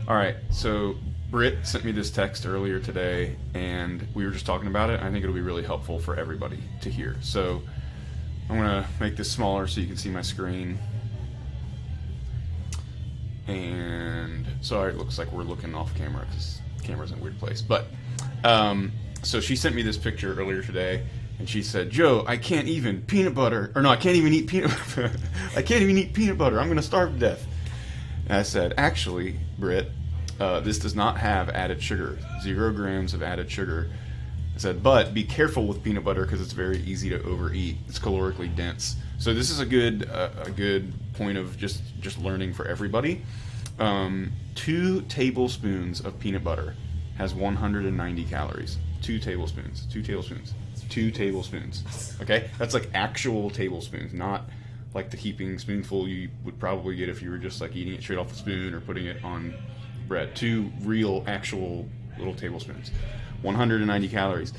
All right, so Britt sent me this text earlier today, and we were just talking about it. I think it'll be really helpful for everybody to hear. So I'm gonna make this smaller so you can see my screen. And sorry, it looks like we're looking off camera because the camera's in a weird place. But so she sent me this picture earlier today, and she said, "Joe, I can't even peanut butter, or no, I can't even eat peanut. I can't even eat peanut butter. I'm gonna starve to death." And I said, "Actually, Britt, this does not have added sugar. 0 grams of added sugar." I said, "But be careful with peanut butter because it's very easy to overeat. It's calorically dense." So this is a good point of just learning for everybody. 2 tablespoons of peanut butter has 190 calories. 2 tablespoons. 2 tablespoons. 2 tablespoons. Okay, that's like actual tablespoons, not like the heaping spoonful you would probably get if you were just like eating it straight off the spoon or putting it on bread. 2 real, actual little tablespoons. 190 calories.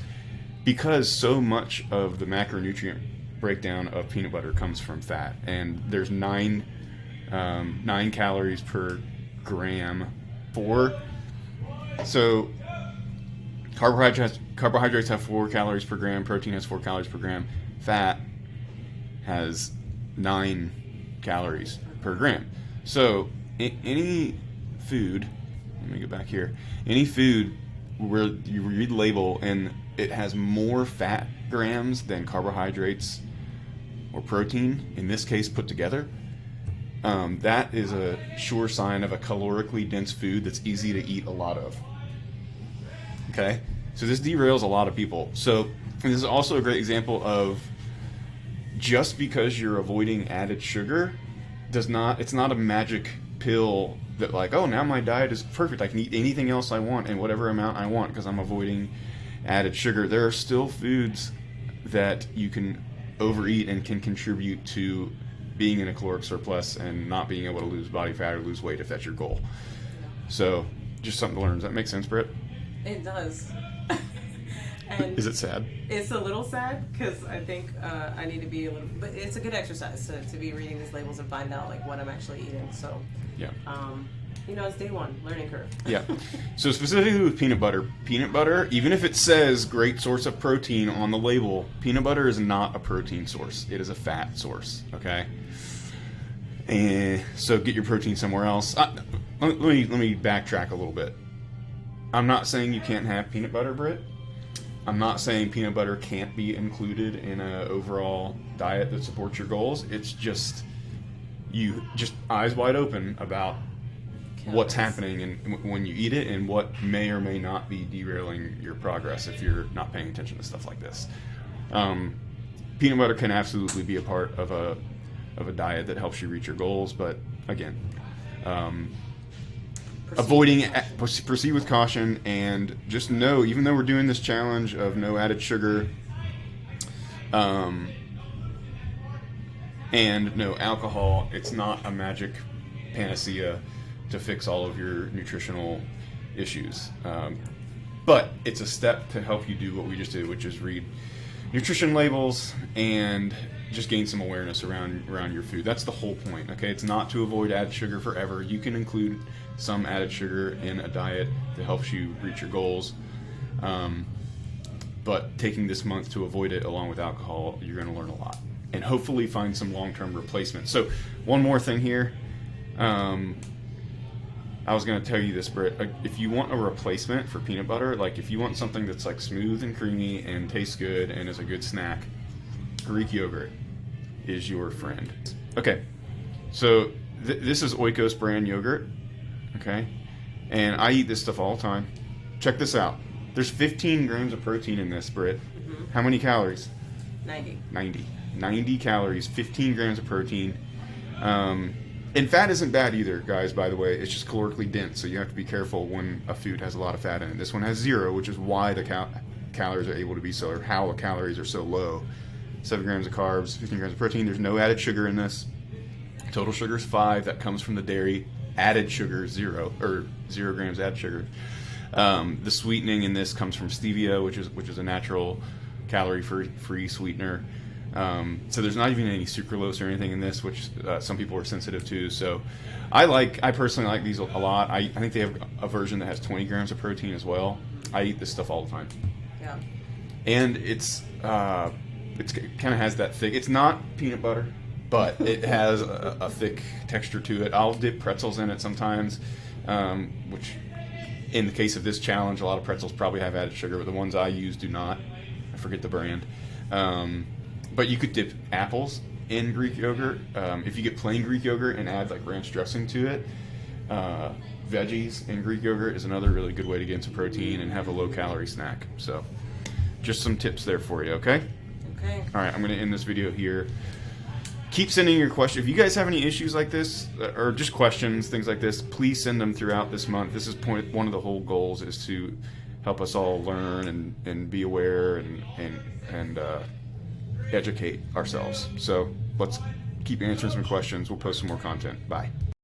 Because so much of the macronutrient breakdown of peanut butter comes from fat, and there's 9 calories per gram. So carbohydrates have 4 calories per gram. Protein has 4 calories per gram. Fat has 9 calories per gram. So any food, let me get back here. Any food where you read the label and it has more fat grams than carbohydrates or protein, in this case put together, that is a sure sign of a calorically dense food that's easy to eat a lot of. Okay? So this derails a lot of people. So this is also a great example of just because you're avoiding added sugar it's not a magic pill that like, oh, now my diet is perfect. I can eat anything else I want and whatever amount I want because I'm avoiding added sugar. There are still foods that you can overeat and can contribute to being in a caloric surplus and not being able to lose body fat or lose weight if that's your goal. So just something to learn. Does that make sense, Britt? It does. And is it sad? It's a little sad because I think I need to be a little, but it's a good exercise to be reading these labels and find out like what I'm actually eating. So yeah, it's day one, learning curve. Yeah. So specifically with peanut butter, even if it says great source of protein on the label, peanut butter is not a protein source. It is a fat source. Okay. And so get your protein somewhere else. Let me backtrack a little bit. I'm not saying you can't have peanut butter, Britt. I'm not saying peanut butter can't be included in an overall diet that supports your goals. It's just you just eyes wide open about what's happening and when you eat it and what may or may not be derailing your progress if you're not paying attention to stuff like this. Peanut butter can absolutely be a part of a diet that helps you reach your goals, but again, proceed with caution, and just know, even though we're doing this challenge of no added sugar and no alcohol, it's not a magic panacea to fix all of your nutritional issues. But it's a step to help you do what we just did, which is read nutrition labels and just gain some awareness around your food. That's the whole point, okay? It's not to avoid added sugar forever. You can include some added sugar in a diet that helps you reach your goals. But taking this month to avoid it along with alcohol, you're going to learn a lot. And hopefully find some long-term replacement. So one more thing here. I was going to tell you this, Britt. If you want a replacement for peanut butter, like if you want something that's like smooth and creamy and tastes good and is a good snack, Greek yogurt is your friend. Okay, so this is Oikos brand yogurt, okay? And I eat this stuff all the time. Check this out. There's 15 grams of protein in this, Britt. Mm-hmm. How many calories? 90. 90 calories, 15 grams of protein. And fat isn't bad either, guys, by the way. It's just calorically dense, so you have to be careful when a food has a lot of fat in it. This one has 0, which is why the calories are able to be so, or how the calories are so low. 7 grams of carbs, 15 grams of protein. There's no added sugar in this. Total sugar is 5. That comes from the dairy. Added sugar, 0, or 0 grams added sugar. The sweetening in this comes from stevia, which is a natural calorie-free sweetener. So there's not even any sucralose or anything in this, which some people are sensitive to. So I personally like these a lot. I think they have a version that has 20 grams of protein as well. I eat this stuff all the time. Yeah. And it's kind of has that thick. It's not peanut butter, but it has a thick texture to it. I'll dip pretzels in it sometimes, which in the case of this challenge, a lot of pretzels probably have added sugar, but the ones I use do not. I forget the brand. But you could dip apples in Greek yogurt. If you get plain Greek yogurt and add like ranch dressing to it, veggies in Greek yogurt is another really good way to get into protein and have a low-calorie snack. So just some tips there for you, okay? Okay. All right, I'm going to end this video here. Keep sending your questions. If you guys have any issues like this, or just questions, things like this, please send them throughout this month. This is one of the whole goals is to help us all learn and be aware and educate ourselves. So let's keep answering some questions. We'll post some more content. Bye.